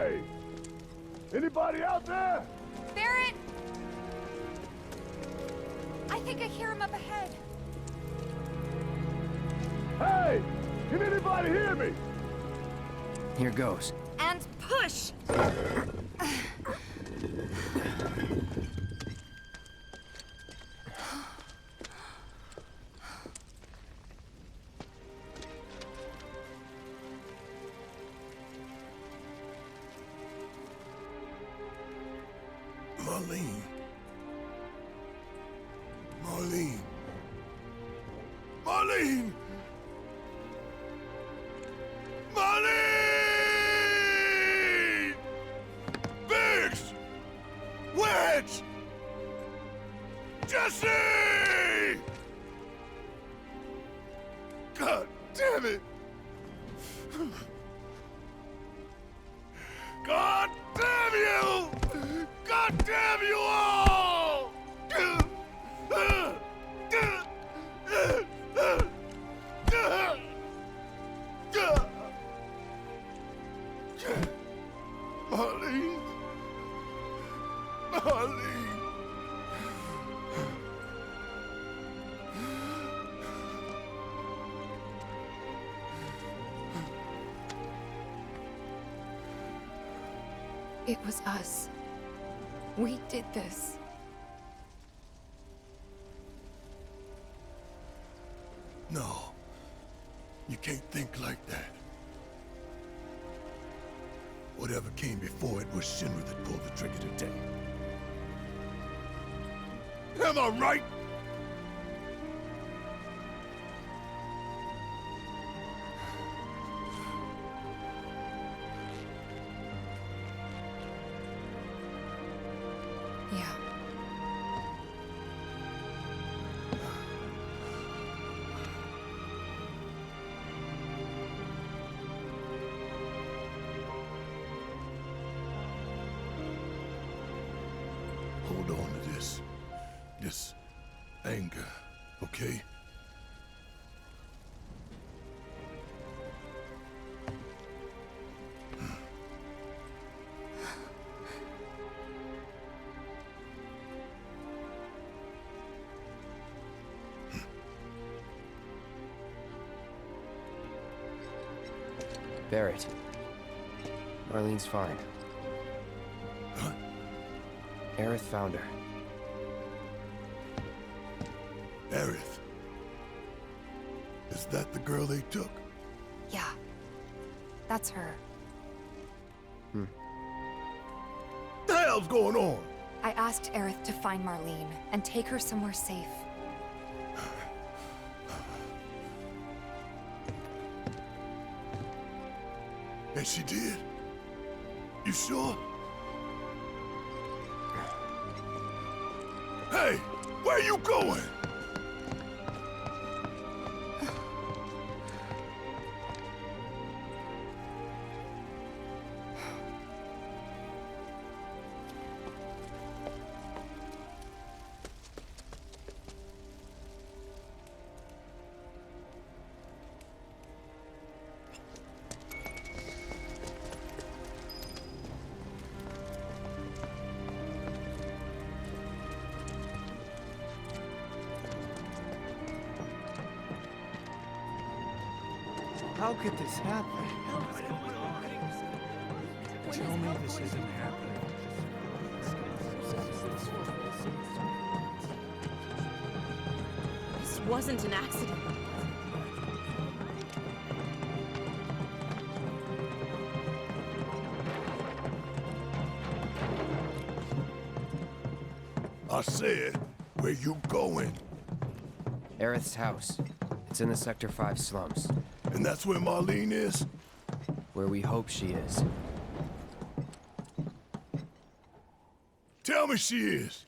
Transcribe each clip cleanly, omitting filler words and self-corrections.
Hey! Anybody out there? Barrett! I think I hear him up ahead. Hey! Can anybody hear me? Here goes. And push! Marlene. Marlene. Marlene! Marlene! Biggs! Wedge! Jesse! God damn it! God damn you! God damn you all! Marlene. Marlene. It was us. We did this. No. You can't think like that. Whatever came before it was Shinra that pulled the trigger today. Am I right? Yeah. Hold on to this anger, okay? Barrett. Marlene's fine. Huh? Aerith found her. Aerith. Is that the girl they took? Yeah. That's her. The hell's going on? I asked Aerith to find Marlene and take her somewhere safe. And she did? You sure? Hey, where you going? How could this happen? Tell me this isn't happening. This wasn't an accident. I said, where you going? Aerith's house. It's in the Sector 5 slums. And that's where Marlene is? Where we hope she is. Tell me she is.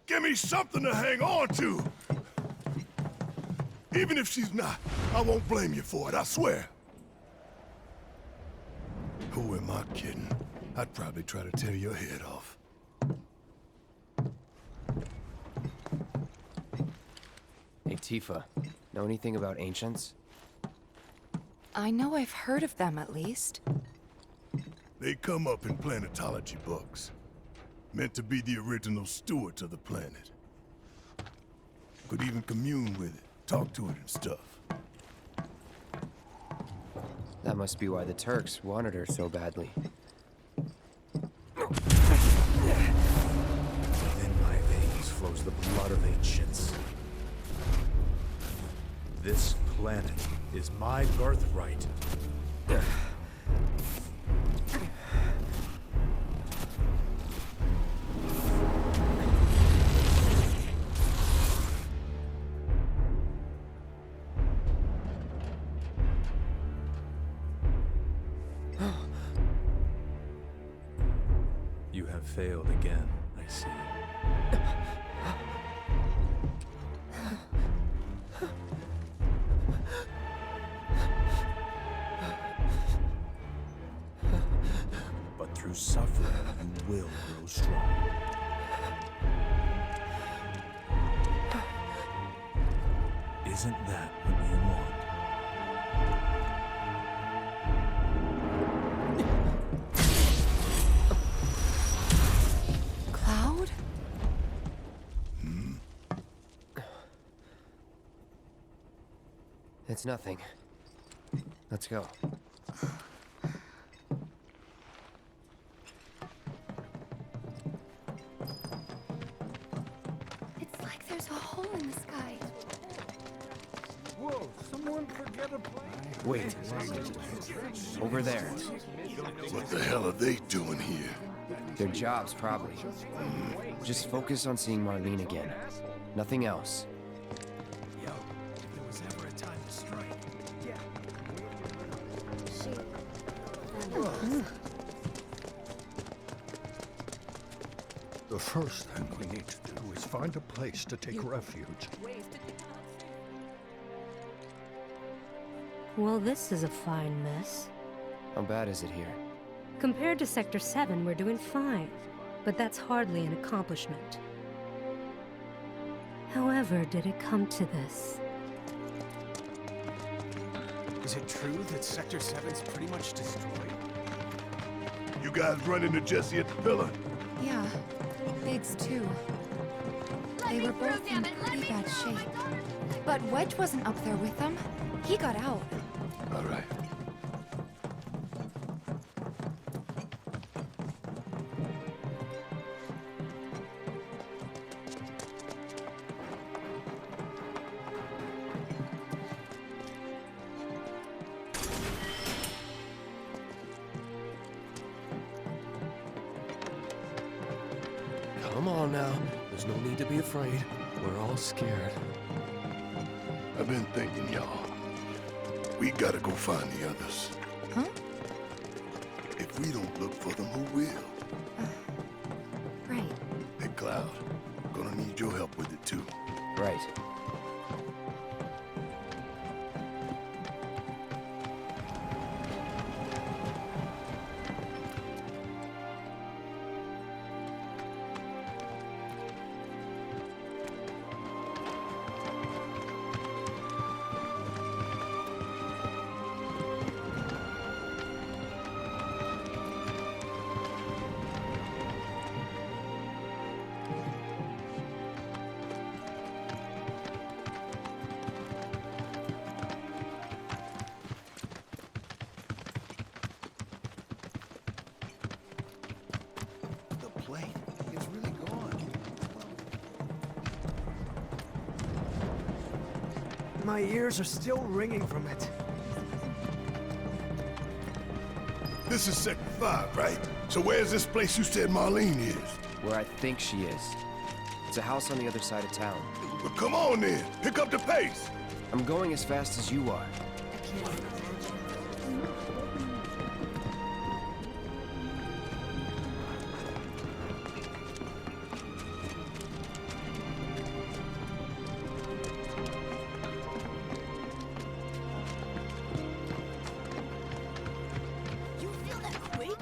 Give me something to hang on to. Even if she's not, I won't blame you for it, I swear. Who am I kidding? I'd probably try to tear your head off. Hey, Tifa. Know anything about ancients? I know I've heard of them, at least. They come up in planetology books. Meant to be the original stewards of the planet. Could even commune with it, talk to it and stuff. That must be why the Turks wanted her so badly. Within my veins flows the blood of ancients. This planet is my birthright. You have failed again, I see. But through suffering, you will grow strong. Isn't that what you want? Cloud? It's nothing. Let's go. It's like there's a hole in the sky. Whoa, someone forget a plane? Wait. Over there. What the hell are they doing here? Their jobs, probably. Just focus on seeing Marlene again. Nothing else. Yo, if there was ever a time to strike. The first thing we need to do is find a place to take refuge. Well, this is a fine mess. How bad is it here? Compared to Sector 7, we're doing fine. But that's hardly an accomplishment. However, did it come to this? Is it true that Sector 7's pretty much destroyed? You guys run into Jesse at the pillar? Yeah, Biggs too. They were both in pretty bad shape. But Wedge wasn't up there with them. He got out. All right. Come on now. There's no need to be afraid. We're all scared. I've been thinking, y'all. We gotta go find the others. Huh? If we don't look for them, who will? Right. Hey, Cloud. Gonna need your help with it, too. Right. The plane is really gone. My ears are still ringing from it. This is Sector 5, right? So where's this place you said Marlene is? Where I think she is. It's a house on the other side of town. Well, come on then. Pick up the pace. I'm going as fast as you are. You feel that quake?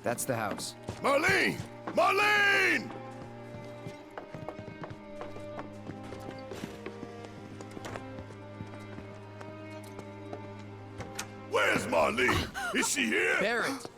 That's the house. Marlene! Marlene! Where's Marlene? Is she here? Barrett!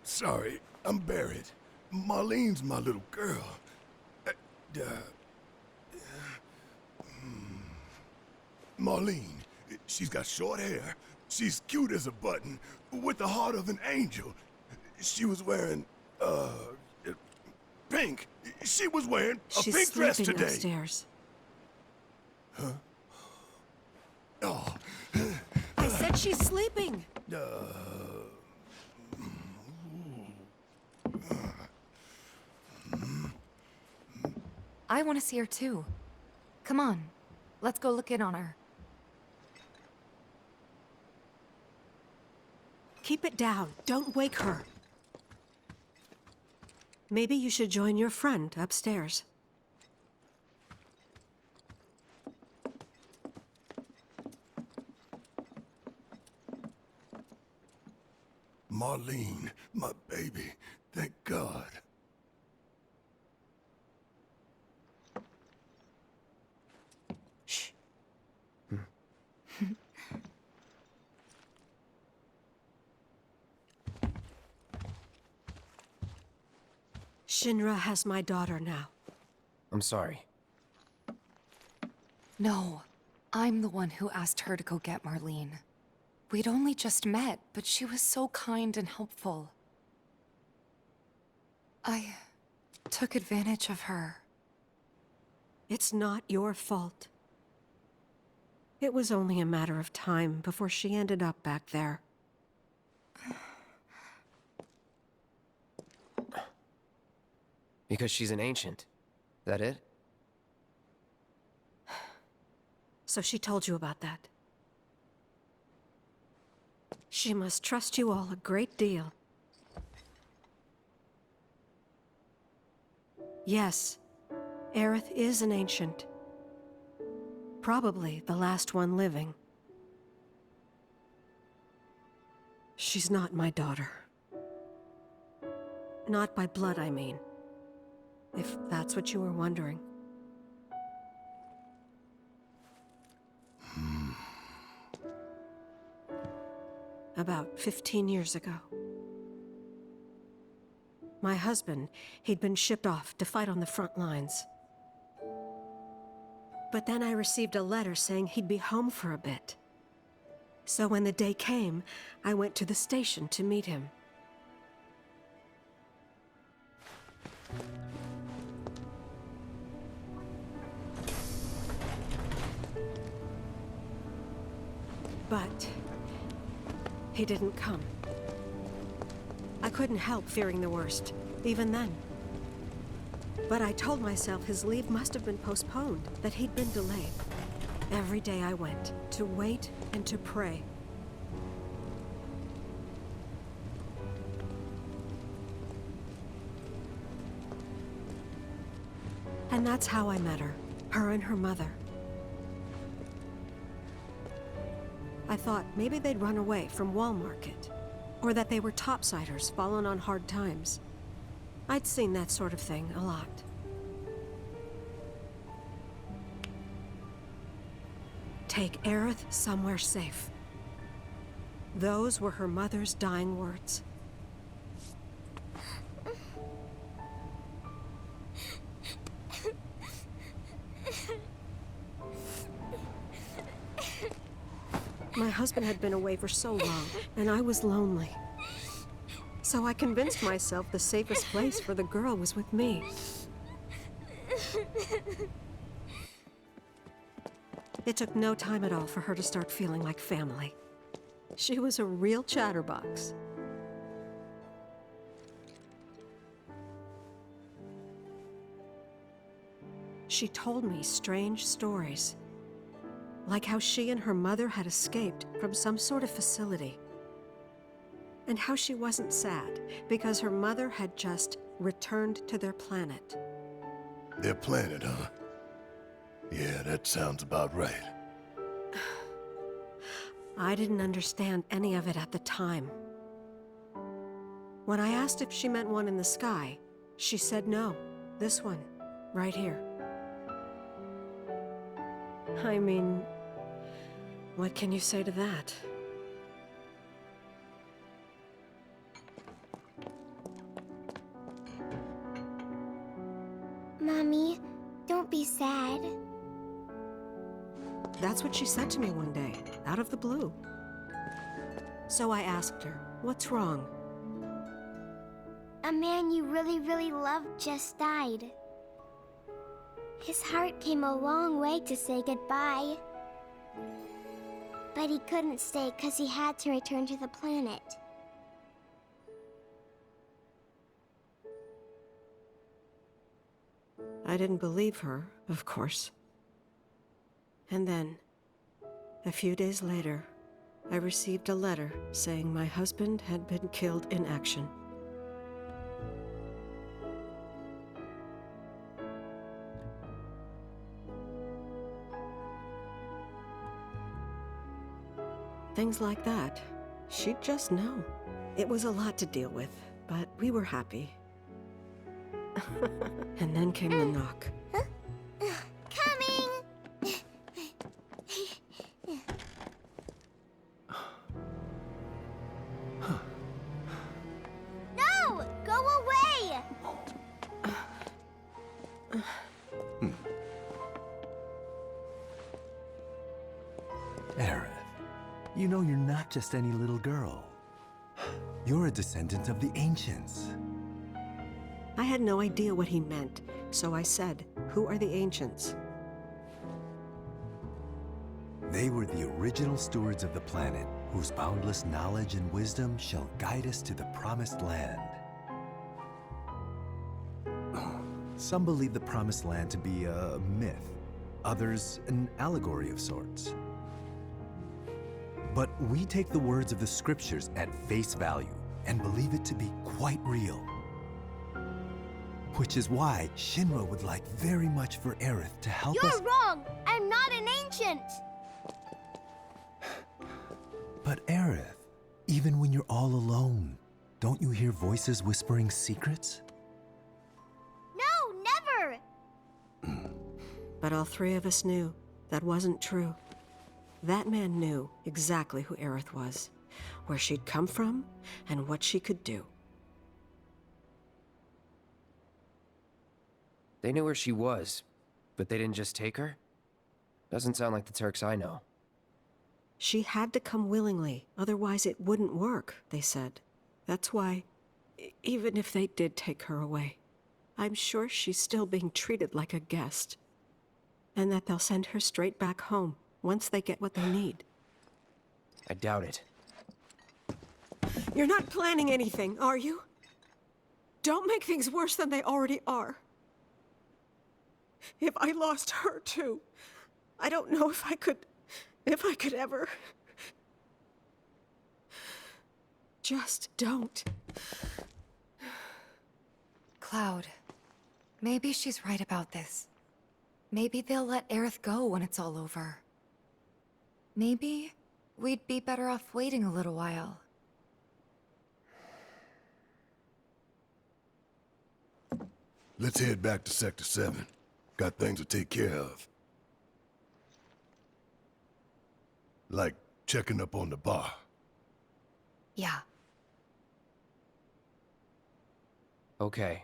Sorry, I'm Barrett. Marlene's my little girl. Marlene, she's got short hair. She's cute as a button, with the heart of an angel. She was wearing, pink. She was wearing a She's pink dress sleeping today. upstairs. Oh, I said she's sleeping. I want to see her too. Come on, let's go look in on her. Keep it down. Don't wake her. Maybe you should join your friend upstairs. Marlene, my baby. Thank God. Shh. Shinra has my daughter now. I'm sorry. No, I'm the one who asked her to go get Marlene. We'd only just met, but she was so kind and helpful. I took advantage of her. It's not your fault. It was only a matter of time before she ended up back there. Because she's an ancient. That it? So she told you about that. She must trust you all a great deal. Yes, Aerith is an ancient. Probably the last one living. She's not my daughter. Not by blood, I mean. If that's what you were wondering. About 15 years ago. My husband, he'd been shipped off to fight on the front lines. But then I received a letter saying he'd be home for a bit. So when the day came, I went to the station to meet him. But he didn't come. I couldn't help fearing the worst, even then. But I told myself his leave must have been postponed, that he'd been delayed. Every day I went, to wait and to pray. And that's how I met her and her mother. I thought maybe they'd run away from Wall Market, or that they were topsiders fallen on hard times. I'd seen that sort of thing a lot. Take Aerith somewhere safe. Those were her mother's dying words. My husband had been away for so long, and I was lonely. So I convinced myself the safest place for the girl was with me. It took no time at all for her to start feeling like family. She was a real chatterbox. She told me strange stories. Like how she and her mother had escaped from some sort of facility. And how she wasn't sad because her mother had just returned to their planet. Their planet, huh? Yeah, that sounds about right. I didn't understand any of it at the time. When I asked if she meant one in the sky, she said no. This one, right here. I mean, what can you say to that? Mommy, don't be sad. That's what she said to me one day, out of the blue. So I asked her, what's wrong? A man you really, really loved just died. His heart came a long way to say goodbye. But he couldn't stay because he had to return to the planet. I didn't believe her, of course. And then, a few days later, I received a letter saying my husband had been killed in action. Things like that, she'd just know. It was a lot to deal with, but we were happy. And then came the knock. Coming! No! Go away! Aerith, you know you're not just any little girl. You're a descendant of the ancients. I had no idea what he meant, so I said, "Who are the ancients?" They were the original stewards of the planet, whose boundless knowledge and wisdom shall guide us to the promised land. Some believe the promised land to be a myth, others an allegory of sorts. But we take the words of the scriptures at face value and believe it to be quite real. Which is why Shinra would like very much for Aerith to help us— You're wrong! I'm not an ancient! But Aerith, even when you're all alone, don't you hear voices whispering secrets? No, never! But all three of us knew that wasn't true. That man knew exactly who Aerith was, where she'd come from, and what she could do. They knew where she was, but they didn't just take her? Doesn't sound like the Turks I know. She had to come willingly, otherwise it wouldn't work, they said. That's why, even if they did take her away, I'm sure she's still being treated like a guest. And that they'll send her straight back home once they get what they need. I doubt it. You're not planning anything, are you? Don't make things worse than they already are. If I lost her too, I don't know if I could ever. Just don't. Cloud, maybe she's right about this. Maybe they'll let Aerith go when it's all over. Maybe we'd be better off waiting a little while. Let's head back to Sector 7. Got things to take care of. Like checking up on the bar. Yeah. Okay.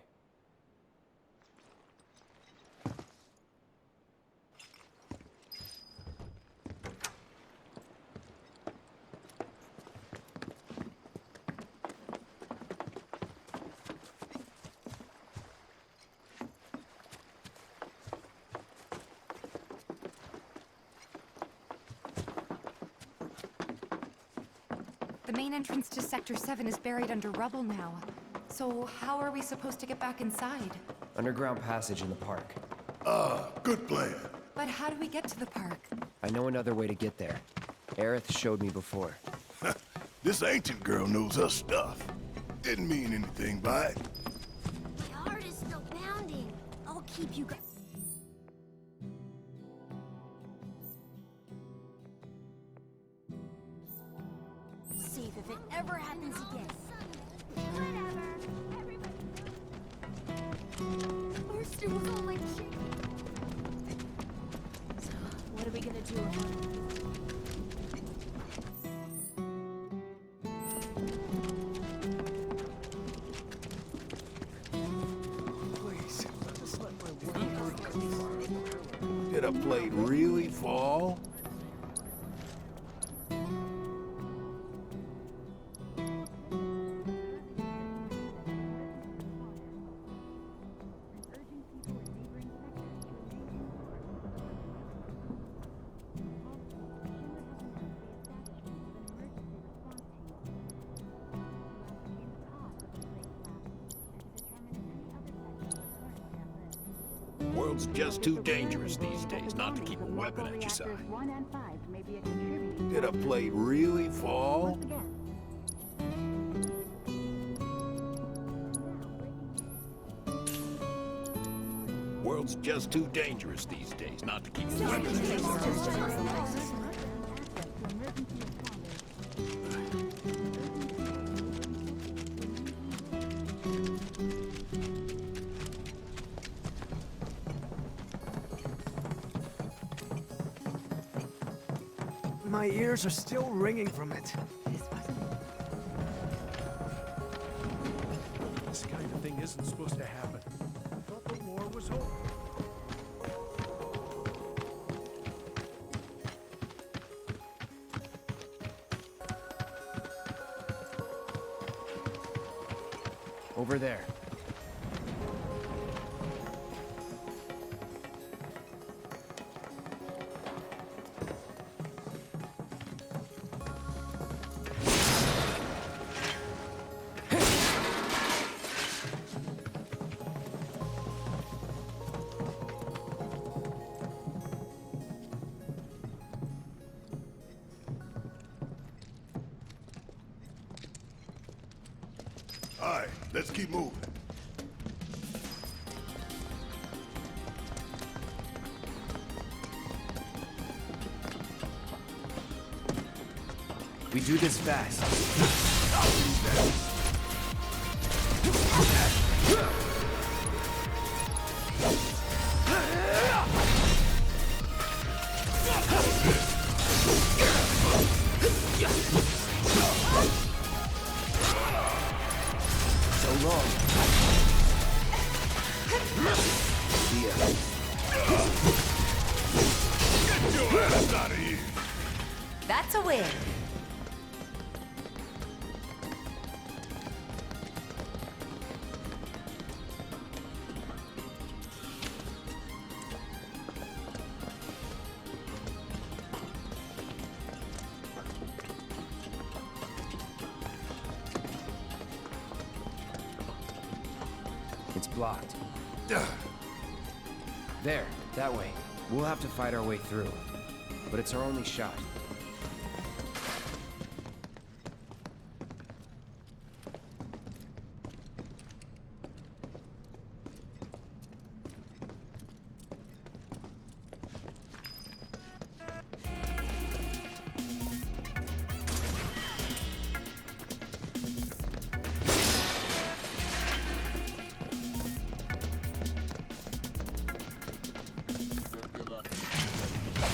The main entrance to Sector 7 is buried under rubble now. So how are we supposed to get back inside? Underground passage in the park. Good plan. But how do we get to the park? I know another way to get there. Aerith showed me before. This ancient girl knows her stuff. Didn't mean anything by it. My heart is still pounding. I'll keep you guys. safe if it ever happens again. First it was all like shit. So, what are we gonna do about it? Please, just let my work. Did a blade really fall? World's just too dangerous these days not to keep a weapon at your side. Did a blade really fall? World's just too dangerous these days not to keep a weapon at your side. My ears are still ringing from it. This kind of thing isn't supposed to happen. I thought the war was over. Over there. All right, let's keep moving. We do this fast. So long. See ya. Get your ass out of here! That's a win. It's blocked. There, that way. We'll have to fight our way through. But it's our only shot.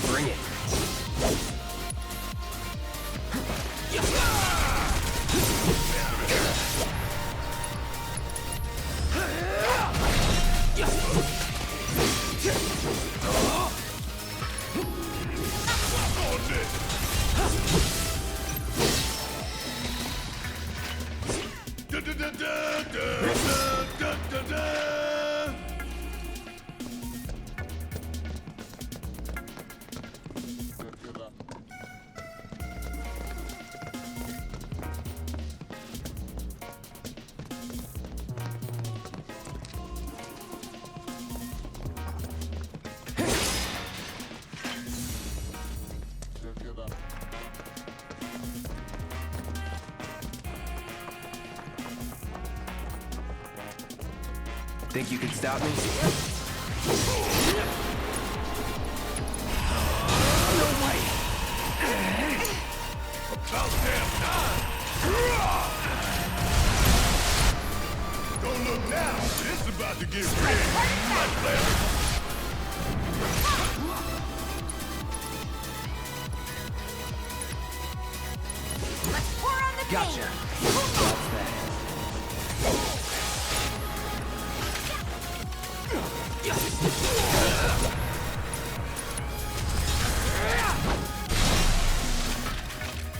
Bring it. Think you can stop me? No way! About damn time! Gotcha. That's that.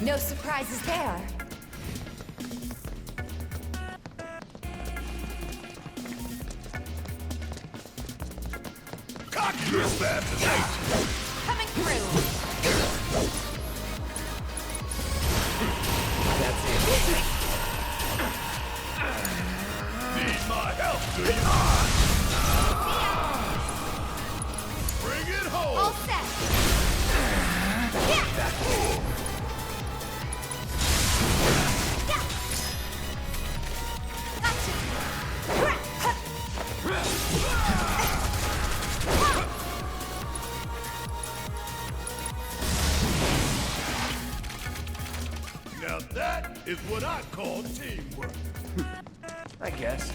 No surprises there. Cock your assassination! Coming through. That's it. Need my help, do you? Bring it home! All set. Back home. Now that is what I call teamwork. I guess.